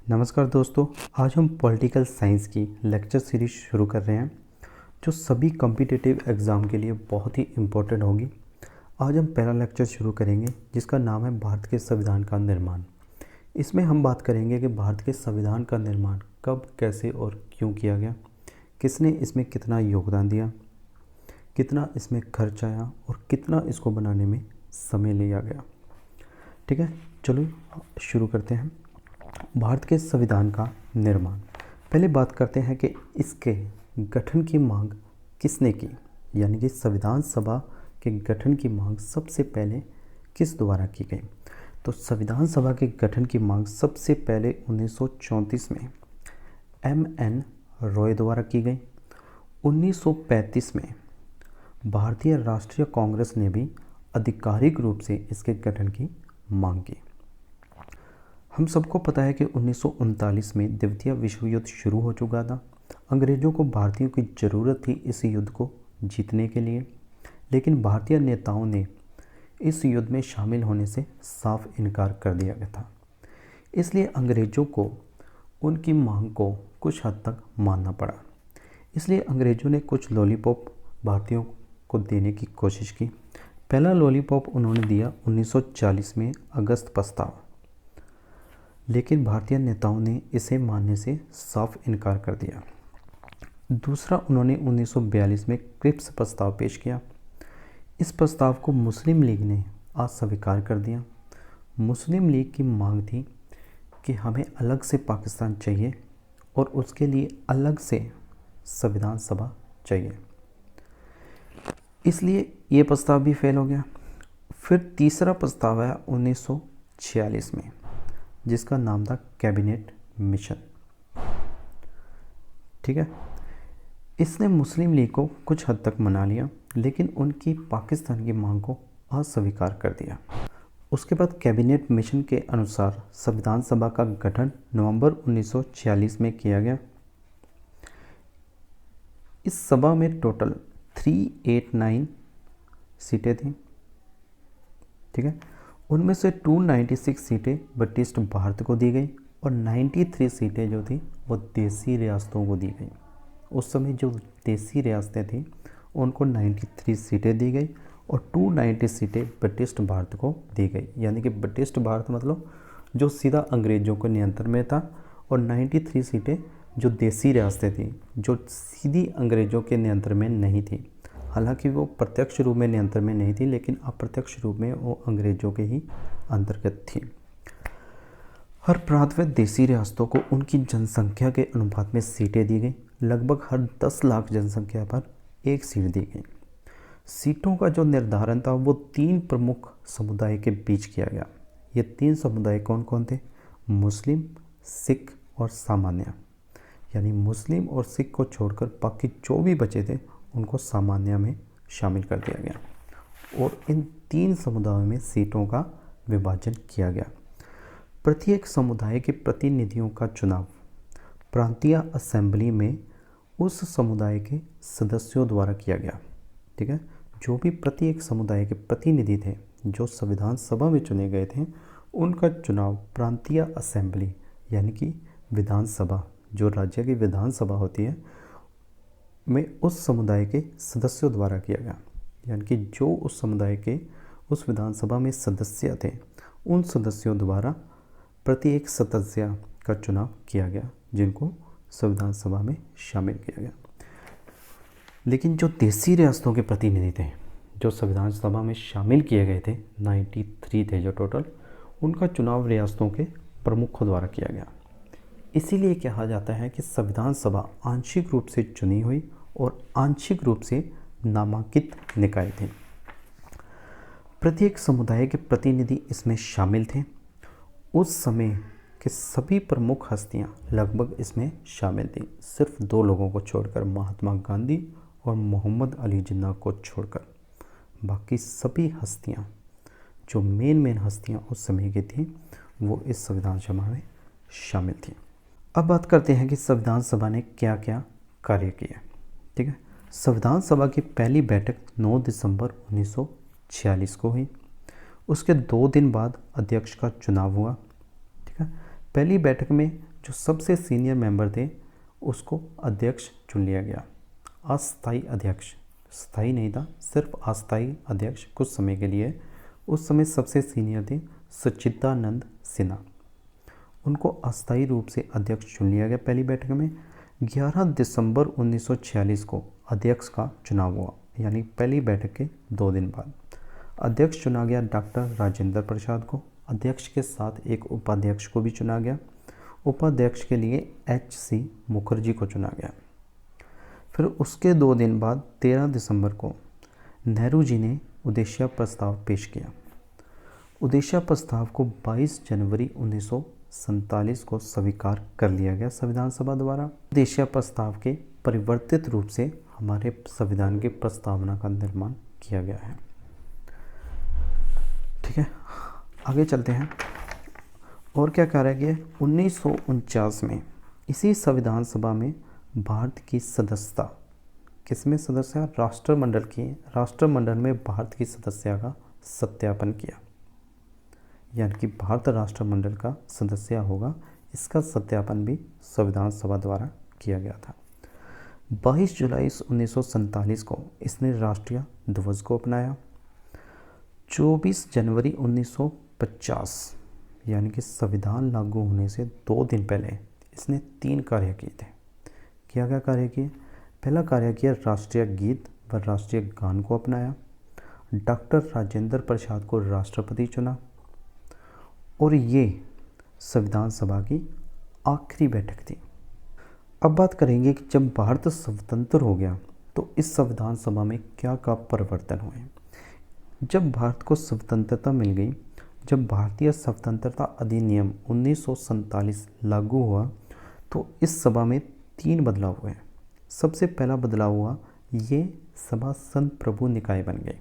नमस्कार दोस्तों, आज हम पॉलिटिकल साइंस की लेक्चर सीरीज शुरू कर रहे हैं जो सभी कॉम्पिटिटिव एग्ज़ाम के लिए बहुत ही इम्पोर्टेंट होगी। आज हम पहला लेक्चर शुरू करेंगे जिसका नाम है भारत के संविधान का निर्माण। इसमें हम बात करेंगे कि भारत के संविधान का निर्माण कब, कैसे और क्यों किया गया, किसने इसमें कितना योगदान दिया, कितना इसमें खर्च आया और कितना इसको बनाने में समय लिया गया। ठीक है, चलो शुरू करते हैं। भारत के संविधान का निर्माण। पहले बात करते हैं कि इसके गठन की मांग किसने की, यानी कि संविधान सभा के गठन की मांग सबसे पहले किस द्वारा की गई। तो संविधान सभा के गठन की मांग सबसे पहले 1934 में M.N. रॉय द्वारा की गई। 1935 में भारतीय राष्ट्रीय कांग्रेस ने भी आधिकारिक रूप से इसके गठन की मांग की। हम सबको पता है कि 1939 में द्वितीय विश्व युद्ध शुरू हो चुका था। अंग्रेज़ों को भारतीयों की ज़रूरत थी इस युद्ध को जीतने के लिए, लेकिन भारतीय नेताओं ने इस युद्ध में शामिल होने से साफ इनकार कर दिया गया था। इसलिए अंग्रेज़ों को उनकी मांग को कुछ हद तक मानना पड़ा। इसलिए अंग्रेज़ों ने कुछ लॉलीपॉप भारतीयों को देने की कोशिश की। पहला लॉलीपॉप उन्होंने दिया 1940 में अगस्त प्रस्ताव, लेकिन भारतीय नेताओं ने इसे मानने से साफ इनकार कर दिया। दूसरा, उन्होंने 1942 में क्रिप्स प्रस्ताव पेश किया। इस प्रस्ताव को मुस्लिम लीग ने अस्वीकार कर दिया। मुस्लिम लीग की मांग थी कि हमें अलग से पाकिस्तान चाहिए और उसके लिए अलग से संविधान सभा चाहिए, इसलिए ये प्रस्ताव भी फेल हो गया। फिर तीसरा प्रस्ताव आया 1946 में, जिसका नाम था कैबिनेट मिशन। ठीक है, इसने मुस्लिम लीग को कुछ हद तक मना लिया, लेकिन उनकी पाकिस्तान की मांग को अस्वीकार कर दिया। उसके बाद कैबिनेट मिशन के अनुसार संविधान सभा का गठन नवंबर 1946 में किया गया। इस सभा में टोटल 389 सीटें थीं। ठीक है, उनमें से 296 सीटें ब्रिटिश भारत को दी गई और 93 सीटें जो थी वो देसी रियासतों को दी गई। उस समय जो देसी रियासतें थीं उनको 93 सीटें दी गई और 290 सीटें ब्रिटिश भारत को दी गई, यानी कि ब्रिटिश भारत मतलब जो सीधा अंग्रेज़ों के नियंत्रण में था, और 93 सीटें जो देसी रियासतें थीं जो सीधी अंग्रेज़ों के नियंत्रण में नहीं थी। हालांकि वो प्रत्यक्ष रूप में नियंत्रण में नहीं थी, लेकिन अप्रत्यक्ष रूप में वो अंग्रेज़ों के ही अंतर्गत थी। हर प्रांत व देसी रियासतों को उनकी जनसंख्या के अनुपात में सीटें दी गई। लगभग हर 10 लाख जनसंख्या पर एक सीट दी गई। सीटों का जो निर्धारण था वो 3 प्रमुख समुदाय के बीच किया गया। ये 3 समुदाय कौन कौन थे? मुस्लिम, सिख और सामान्य। यानी मुस्लिम और सिख को छोड़कर बाकी जो भी बचे थे उनको सामान्य में शामिल कर दिया गया और इन 3 समुदायों में सीटों का विभाजन किया गया। प्रत्येक समुदाय के प्रतिनिधियों का चुनाव प्रांतीय असेंबली में उस समुदाय के सदस्यों द्वारा किया गया। ठीक है, जो भी प्रत्येक समुदाय के प्रतिनिधि थे जो संविधान सभा में चुने गए थे, उनका चुनाव प्रांतीय असेंबली यानी कि विधानसभा, जो राज्य की विधानसभा होती है, में उस समुदाय के सदस्यों द्वारा किया गया। यानी कि जो उस समुदाय के उस विधानसभा में सदस्य थे उन सदस्यों द्वारा प्रत्येक सदस्य का चुनाव किया गया, जिनको संविधान सभा में शामिल किया गया। लेकिन जो देसी रियासतों के प्रतिनिधि थे जो संविधान सभा में शामिल किए गए थे, 93 थे जो टोटल, उनका चुनाव रियासतों के प्रमुखों द्वारा किया गया। इसीलिए कहा जाता है कि संविधान सभा आंशिक रूप से चुनी हुई और आंशिक रूप से नामांकित निकाय थे। प्रत्येक समुदाय के प्रतिनिधि इसमें शामिल थे। उस समय के सभी प्रमुख हस्तियां लगभग इसमें शामिल थीं, सिर्फ 2 लोगों को छोड़कर, महात्मा गांधी और मोहम्मद अली जिन्ना को छोड़कर। बाकी सभी हस्तियां जो मेन हस्तियां उस समय की थीं वो इस संविधान सभा में शामिल थीं। अब बात करते हैं कि संविधान सभा ने क्या क्या कार्य किए। ठीक है, संविधान सभा की पहली बैठक 9 दिसंबर 1946 को हुई। उसके 2 दिन बाद अध्यक्ष का चुनाव हुआ। ठीक है, पहली बैठक में जो सबसे सीनियर मेंबर थे उसको अध्यक्ष चुन लिया गया। अस्थाई अध्यक्ष, स्थायी नहीं था, सिर्फ अस्थाई अध्यक्ष कुछ समय के लिए। उस समय सबसे सीनियर थे सच्चिदानंद सिन्हा, उनको अस्थायी रूप से अध्यक्ष चुन लिया गया पहली बैठक में। 11 दिसंबर 1946 को अध्यक्ष का चुनाव हुआ, यानी पहली बैठक के 2 दिन बाद अध्यक्ष चुना गया डॉक्टर राजेंद्र प्रसाद को। अध्यक्ष के साथ एक उपाध्यक्ष को भी चुना गया। उपाध्यक्ष के लिए HC मुखर्जी को चुना गया। फिर उसके 2 दिन बाद 13 दिसंबर को नेहरू जी ने उद्देश्य प्रस्ताव पेश किया। उद्देश्य प्रस्ताव को 22 जनवरी 1947 को स्वीकार कर लिया गया संविधान सभा द्वारा। उद्देश्य प्रस्ताव के परिवर्तित रूप से हमारे संविधान की प्रस्तावना का निर्माण किया गया है। ठीक है, आगे चलते हैं। और क्या कार्य किया? 1949 में इसी संविधान सभा में भारत की सदस्यता, किसमें सदस्य? राष्ट्रमंडल की, राष्ट्रमंडल में भारत की सदस्यता का सत्यापन किया, यानी कि भारत राष्ट्रमंडल का सदस्य होगा, इसका सत्यापन भी संविधान सभा द्वारा किया गया था। 22 जुलाई 1947 को इसने राष्ट्रीय ध्वज को अपनाया। 24 जनवरी 1950 यानी कि संविधान लागू होने से 2 दिन पहले इसने 3 कार्य किए थे। क्या कार्य किए? पहला कार्य किया, राष्ट्रीय गीत व राष्ट्रीय गान को अपनाया। डॉक्टर राजेंद्र प्रसाद को राष्ट्रपति चुना। और ये संविधान सभा की आखिरी बैठक थी। अब बात करेंगे कि जब भारत स्वतंत्र हो गया तो इस संविधान सभा में क्या क्या परिवर्तन हुए। जब भारत को स्वतंत्रता मिल गई, जब भारतीय स्वतंत्रता अधिनियम 1947 लागू हुआ, तो इस सभा में 3 बदलाव हुए। सबसे पहला बदलाव हुआ, ये सभा संत प्रभु निकाय बन गई।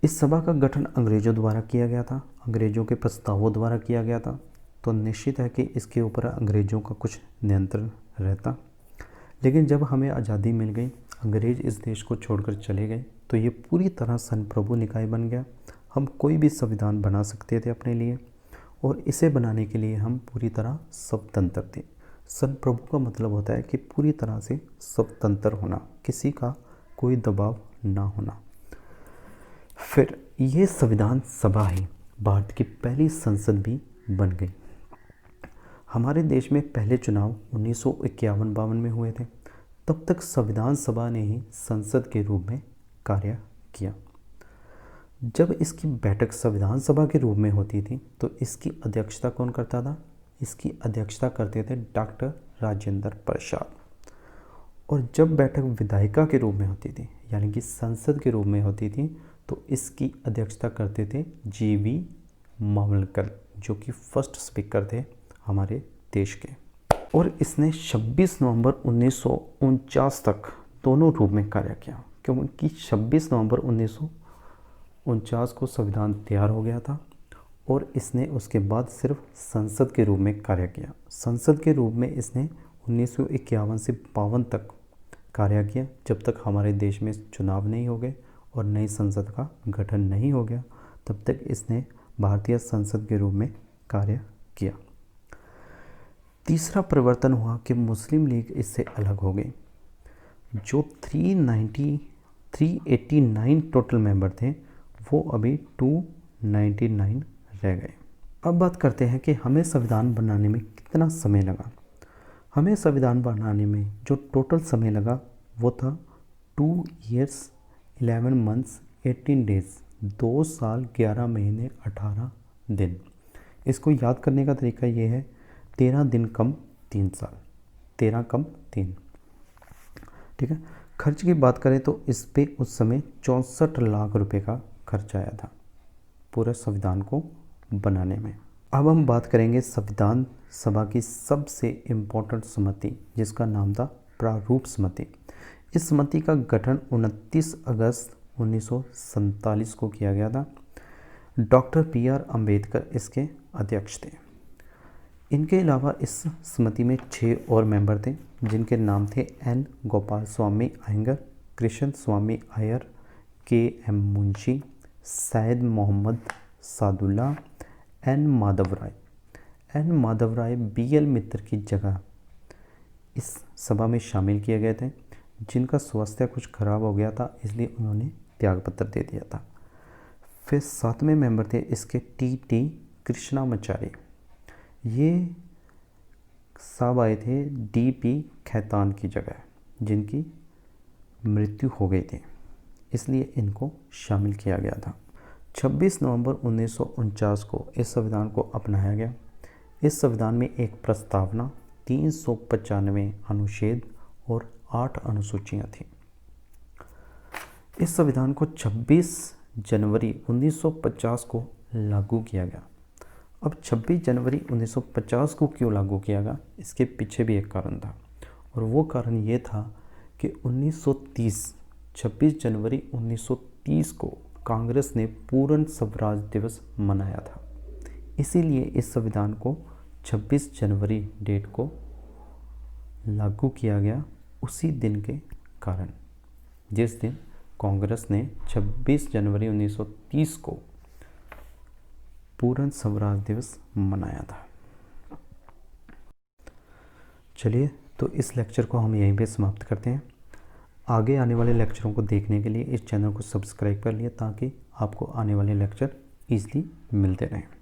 इस सभा का गठन अंग्रेजों द्वारा किया गया था, अंग्रेजों के प्रस्तावों द्वारा किया गया था, तो निश्चित है कि इसके ऊपर अंग्रेजों का कुछ नियंत्रण रहता। लेकिन जब हमें आज़ादी मिल गई, अंग्रेज इस देश को छोड़कर चले गए, तो ये पूरी तरह संत प्रभु निकाय बन गया। हम कोई भी संविधान बना सकते थे अपने लिए, और इसे बनाने के लिए हम पूरी तरह स्वतंत्र थे। संत प्रभु का मतलब होता है कि पूरी तरह से स्वतंत्र होना, किसी का कोई दबाव ना होना। फिर ये संविधान सभा ही भारत की पहली संसद भी बन गई। हमारे देश में पहले चुनाव 1951-52 में हुए थे। तब तक संविधान सभा ने ही संसद के रूप में कार्य किया। जब इसकी बैठक संविधान सभा के रूप में होती थी तो इसकी अध्यक्षता कौन करता था? इसकी अध्यक्षता करते थे डॉक्टर राजेंद्र प्रसाद। और जब बैठक विधायिका के रूप में होती थी, यानी कि संसद के रूप में होती थी, तो इसकी अध्यक्षता करते थे GV मावलकर, जो कि फर्स्ट स्पीकर थे हमारे देश के। और इसने 26 नवंबर 1949 तक दोनों रूप में कार्य किया, क्योंकि 26 नवंबर 1949 को संविधान तैयार हो गया था और इसने उसके बाद सिर्फ संसद के रूप में कार्य किया। संसद के रूप में इसने 1951 से 52 तक कार्य किया, जब तक हमारे देश में चुनाव नहीं हो गए और नई संसद का गठन नहीं हो गया, तब तक इसने भारतीय संसद के रूप में कार्य किया। तीसरा परिवर्तन हुआ कि मुस्लिम लीग इससे अलग हो गई। जो 389 टोटल मेंबर थे, वो अभी 299 रह गए। अब बात करते हैं कि हमें संविधान बनाने में कितना समय लगा। हमें संविधान बनाने में जो टोटल समय लगा वो था 2 years 11 months 18 days, 2 साल 11 महीने 18 दिन। इसको याद करने का तरीका ये है, 13 दिन कम 3 साल, 13 कम 3। ठीक है। खर्च की बात करें तो इस पे उस समय 64 लाख रुपए का खर्च आया था पूरे संविधान को बनाने में। अब हम बात करेंगे संविधान सभा की सबसे इम्पोर्टेंट समिति, जिसका नाम था प्रारूप समिति। इस समिति का गठन 29 अगस्त 1947 को किया गया था। डॉक्टर PR अम्बेडकर इसके अध्यक्ष थे। इनके अलावा इस समिति में 6 और मेंबर थे, जिनके नाम थे N गोपाल स्वामी अयंगर, कृष्ण स्वामी Iyer, KM Munshi, Syed Mohammad Sadulla, N Madhav Rai, N Madhavrai BL मित्र की जगह इस सभा में शामिल किए गए थे, जिनका स्वास्थ्य कुछ खराब हो गया था, इसलिए उन्होंने त्यागपत्र दे दिया था। फिर 7वें मेंबर थे इसके TT कृष्णामाचारी। ये सब आए थे DP खैतान की जगह, जिनकी मृत्यु हो गई थी, इसलिए इनको शामिल किया गया था। 26 नवंबर 1949 को इस संविधान को अपनाया गया। इस संविधान में एक प्रस्तावना, 395 अनुच्छेद और 8 अनुसूचियाँ थीं। इस संविधान को 26 जनवरी 1950 को लागू किया गया। अब 26 जनवरी 1950 को क्यों लागू किया गया, इसके पीछे भी एक कारण था, और वो कारण ये था कि 26 जनवरी 1930 को कांग्रेस ने पूर्ण स्वराज दिवस मनाया था। इसीलिए इस संविधान को 26 जनवरी डेट को लागू किया गया, उसी दिन के कारण, जिस दिन कांग्रेस ने 26 जनवरी 1930 को पूर्ण स्वराज दिवस मनाया था। चलिए, तो इस लेक्चर को हम यहीं पे समाप्त करते हैं। आगे आने वाले लेक्चरों को देखने के लिए इस चैनल को सब्सक्राइब कर लिए, ताकि आपको आने वाले लेक्चर ईज़िली मिलते रहें।